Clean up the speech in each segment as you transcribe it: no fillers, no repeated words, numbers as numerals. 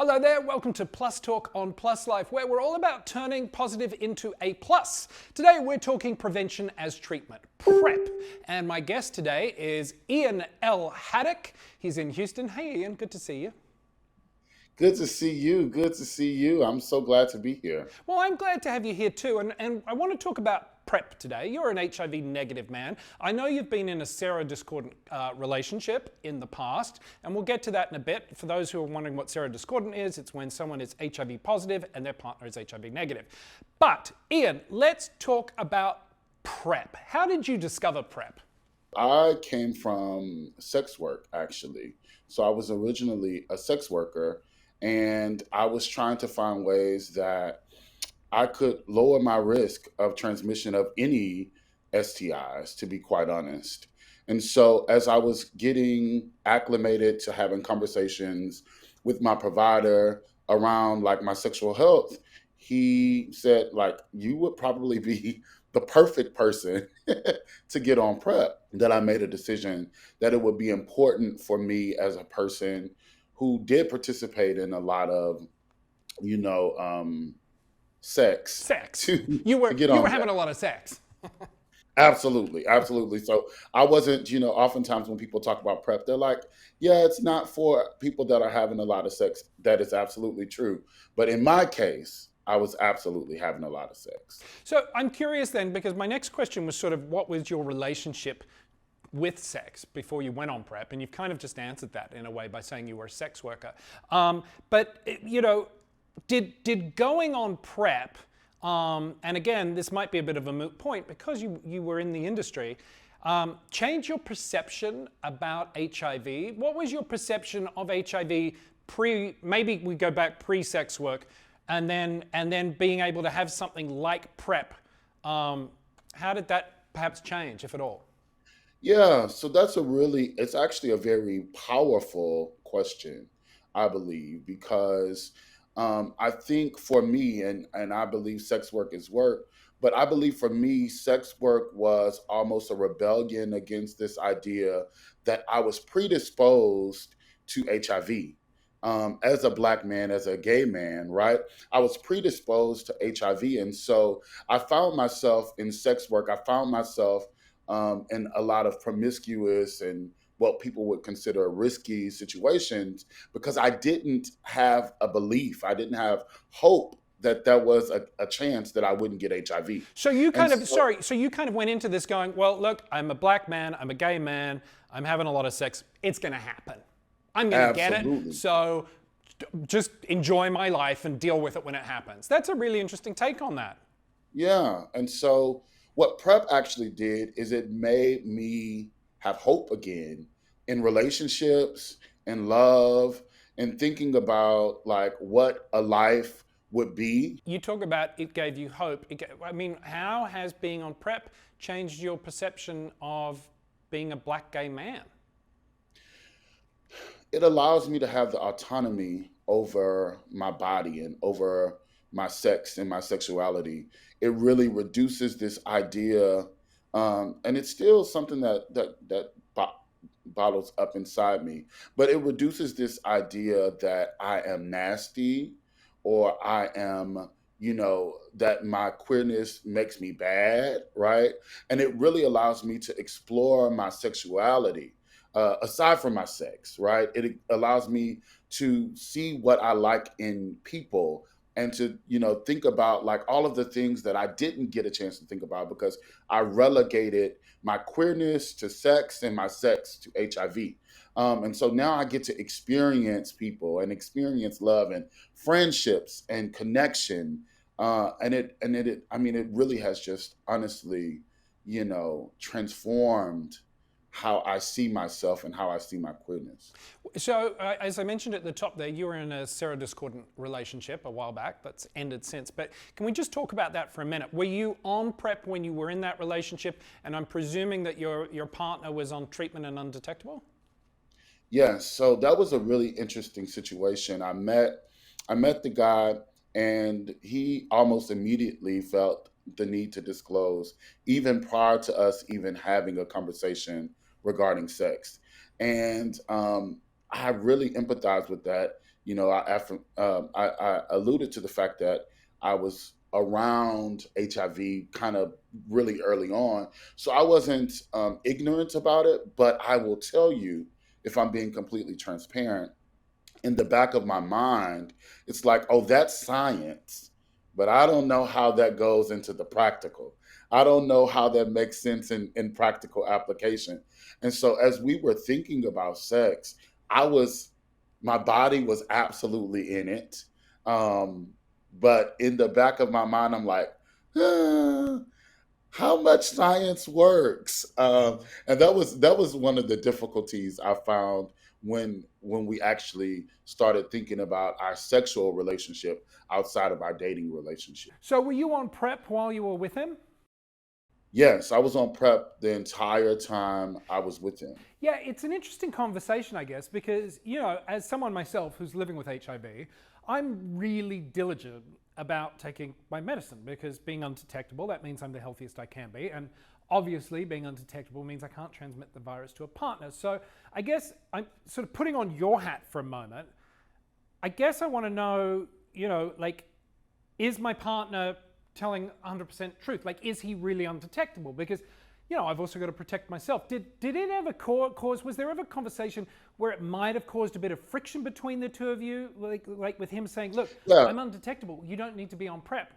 Hello there, welcome to Plus Talk on Plus Life, where we're all about turning positive into a plus. Today we're talking prevention as treatment, PrEP. And my guest today is Ian L. Haddock. He's in Houston. Hey Ian, good to see you. Good to see you. Good to see you. I'm so glad to be here. Well, I'm glad to have you here too, and I want to talk about PrEP today. You're an HIV negative man. I know you've been in a serodiscordant relationship in the past, and we'll get to that in a bit. For those who are wondering what serodiscordant is, it's when someone is HIV positive and their partner is HIV negative. But Ian, let's talk about PrEP. How did you discover PrEP? I came from sex work, actually. So I was originally a sex worker, and I was trying to find ways that I could lower my risk of transmission of any STIs, to be quite honest. And so, as I was getting acclimated to having conversations with my provider around like my sexual health, he said, like, you would probably be the perfect person to get on PrEP. That I made a decision that it would be important for me as a person who did participate in a lot of, you know, sex Sex. to You to were get you were on that. having a lot of sex. Absolutely, absolutely. So I wasn't, oftentimes when people talk about PrEP, they're like, yeah, it's not for people that are having a lot of sex. That is absolutely true. But in my case, I was absolutely having a lot of sex. So I'm curious then, because my next question was sort of what was your relationship with sex before you went on PrEP, and you've kind of just answered that in a way by saying you were a sex worker. But did going on PrEP, and again, this might be a bit of a moot point because you were in the industry, change your perception about HIV? What was your perception of HIV pre? Maybe we go back pre-sex work, and then being able to have something like PrEP. How did that perhaps change, if at all? Yeah, so it's actually a very powerful question, I believe, because I think for me, and I believe sex work is work, but I believe for me, sex work was almost a rebellion against this idea that I was predisposed to HIV. As a black man, as a gay man, right? I was predisposed to HIV. And so I found myself in sex work. I found myself in a lot of promiscuous and what people would consider risky situations because I didn't have a belief, I didn't have hope that there was a chance that I wouldn't get HIV. So you And kind of, so, sorry, so you kind of went into this going, well, look, I'm a black man, I'm a gay man, I'm having a lot of sex, it's going to happen. I'm going to get it, absolutely. so just enjoy my life and deal with it when it happens. That's a really interesting take on that. Yeah. And so, what PrEP actually did is it made me have hope again in relationships, in love, and thinking about like what a life would be. You talk about it gave you hope. I mean, how has being on PrEP changed your perception of being a black gay man? It allows me to have the autonomy over my body and over my sex and my sexuality. It really reduces this idea, and it's still something that bottles up inside me. But it reduces this idea that I am nasty or I am, that my queerness makes me bad, right? And it really allows me to explore my sexuality aside from my sex, right? It allows me to see what I like in people and to, think about like all of the things that I didn't get a chance to think about because I relegated my queerness to sex and my sex to HIV. And so now I get to experience people and experience love and friendships and connection. I mean, it really has just honestly, transformed how I see myself and how I see my queerness. So, as I mentioned at the top there, you were in a serodiscordant relationship a while back. That's ended since. But can we just talk about that for a minute? Were you on PrEP when you were in that relationship? And I'm presuming that your partner was on treatment and undetectable? Yes, so that was a really interesting situation. I met the guy and he almost immediately felt the need to disclose even prior to us even having a conversation regarding sex. And I really empathize with that I alluded to the fact that I was around HIV kind of really early on. So I wasn't ignorant about it, but I will tell you, if I'm being completely transparent, in the back of my mind, it's like, oh, that's science, but I don't know how that goes into the practical. I don't know how that makes sense in practical application. And so as we were thinking about sex, I was, my body was absolutely in it. Um, but in the back of my mind, I'm like, "Ah, how much science works?" And that was one of the difficulties I found when we actually started thinking about our sexual relationship outside of our dating relationship. So were you on PrEP while you were with him? Yes, I was on PrEP the entire time I was with him. Yeah, it's an interesting conversation, I guess, because, as someone myself who's living with HIV, I'm really diligent about taking my medicine because being undetectable, that means I'm the healthiest I can be. And obviously, being undetectable means I can't transmit the virus to a partner. So I guess I'm sort of putting on your hat for a moment. I guess I want to know, like, is my partner telling 100% truth? Like, is he really undetectable? Because, I've also got to protect myself. Did it ever cause, was there ever a conversation where it might have caused a bit of friction between the two of you? Like with him saying, look, Yeah, I'm undetectable. You don't need to be on PrEP.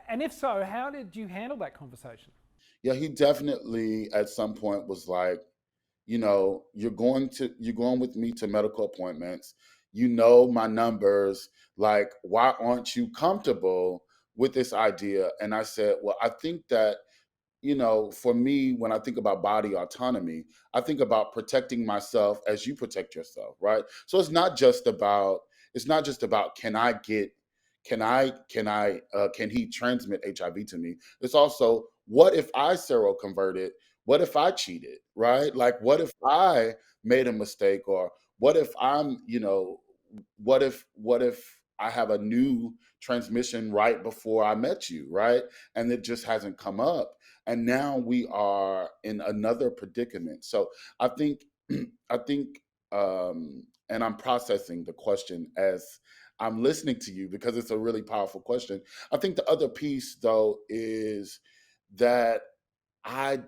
And if so, how did you handle that conversation? yeah, he definitely at some point was like, you're going with me to medical appointments. You know my numbers. Like, why aren't you comfortable with this idea? And I said, well, I think that, for me, when I think about body autonomy, I think about protecting myself as you protect yourself, right? So it's not just about can he transmit HIV to me? It's also, what if I seroconverted? What if I cheated, right? Like, what if I made a mistake? Or what if what if I have a new transmission right before I met you, right? And it just hasn't come up. And now we are in another predicament. So I think, I think, and I'm processing the question as I'm listening to you because it's a really powerful question. I think the other piece, though, is that I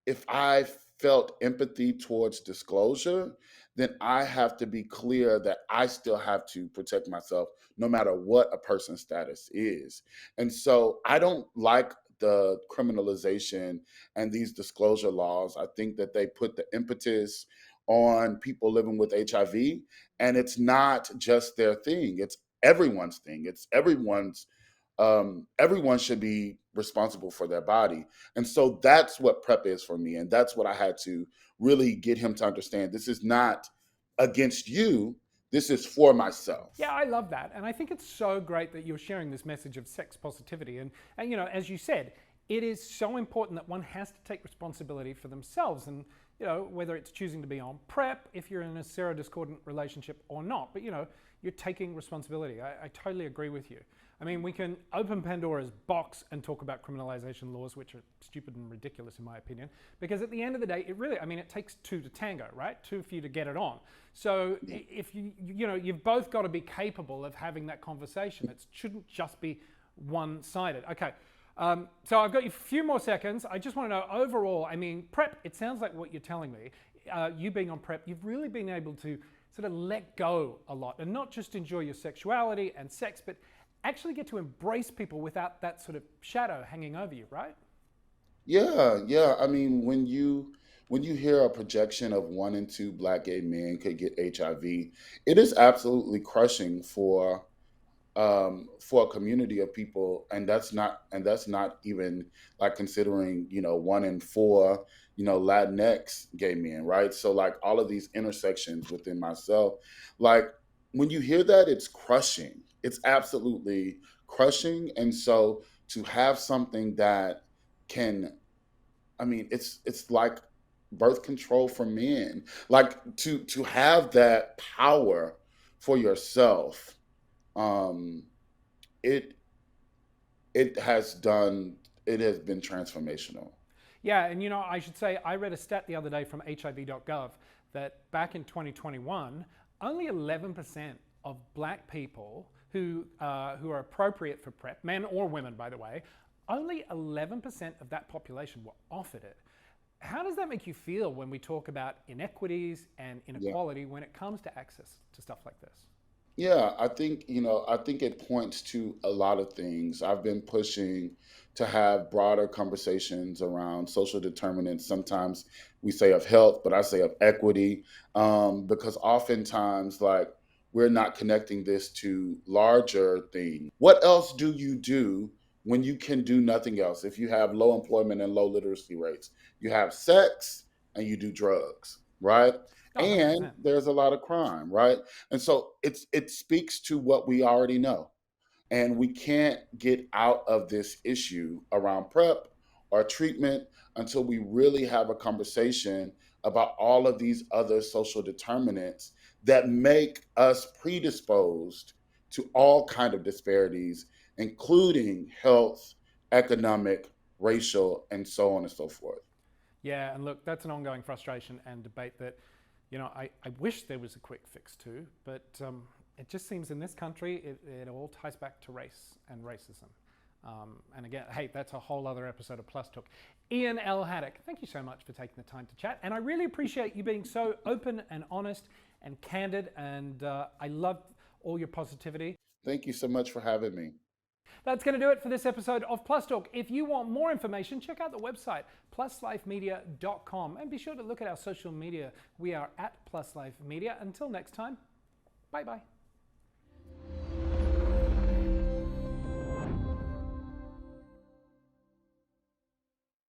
if I felt empathy towards disclosure, then I have to be clear that I still have to protect myself no matter what a person's status is. And so I don't like the criminalization and these disclosure laws. I think that they put the impetus on people living with HIV, and it's not just their thing, it's everyone's thing. It's everyone should be responsible for their body. And so that's what PrEP is for me. And that's what I had to really get him to understand. This is not against you, this is for myself. Yeah, I love that. And I think it's so great that you're sharing this message of sex positivity. And as you said, it is so important that one has to take responsibility for themselves. And, whether it's choosing to be on PrEP, if you're in a serodiscordant relationship or not, but, you're taking responsibility. I totally agree with you. I mean, we can open Pandora's box and talk about criminalization laws, which are stupid and ridiculous in my opinion, because at the end of the day, it takes two to tango, right? Two for you to get it on. So if you've both got to be capable of having that conversation. It shouldn't just be one-sided. Okay. So I've got you a few more seconds. I just want to know overall, I mean, PrEP, it sounds like what you're telling me, you being on PrEP, you've really been able to sort of let go a lot and not just enjoy your sexuality and sex, but actually get to embrace people without that sort of shadow hanging over you, right? Yeah, yeah. I mean, when you hear a projection of 1 in 2 Black gay men could get HIV, it is absolutely crushing for a community of people, and that's not even like considering 1 in 4 Latinx gay men, right? So like all of these intersections within myself, like when you hear that, it's crushing. It's absolutely crushing. And so to have something that can, I mean, it's like birth control for men, like to have that power for yourself. um it it has done it has been transformational. Yeah, and I should say, I read a stat the other day from HIV.gov that back in 2021, only 11% of black people who are appropriate for PrEP, men or women, by the way, only 11% of that population were offered it. How does that make you feel when we talk about inequities and inequality when it comes to access to stuff like this? Yeah, I think it points to a lot of things. I've been pushing to have broader conversations around social determinants. Sometimes we say of health, but I say of equity, because oftentimes, like, we're not connecting this to larger things. What else do you do when you can do nothing else? If you have low employment and low literacy rates, you have sex and you do drugs, right? Oh, And 100%. there's a lot of crime, right? And so it speaks to what we already know. And we can't get out of this issue around PrEP or treatment until we really have a conversation about all of these other social determinants that make us predisposed to all kind of disparities, including health, economic, racial, and so on and so forth. Yeah, and look, that's an ongoing frustration and debate that, I wish there was a quick fix to, but it just seems in this country it all ties back to race and racism. And again, hey, that's a whole other episode of Plus Talk. Ian L. Haddock, thank you so much for taking the time to chat. And I really appreciate you being so open and honest and candid. And I love all your positivity. Thank you so much for having me. That's going to do it for this episode of Plus Talk. If you want more information, check out the website, pluslifemedia.com. And be sure to look at our social media. We are at Plus Life Media. Until next time, bye-bye.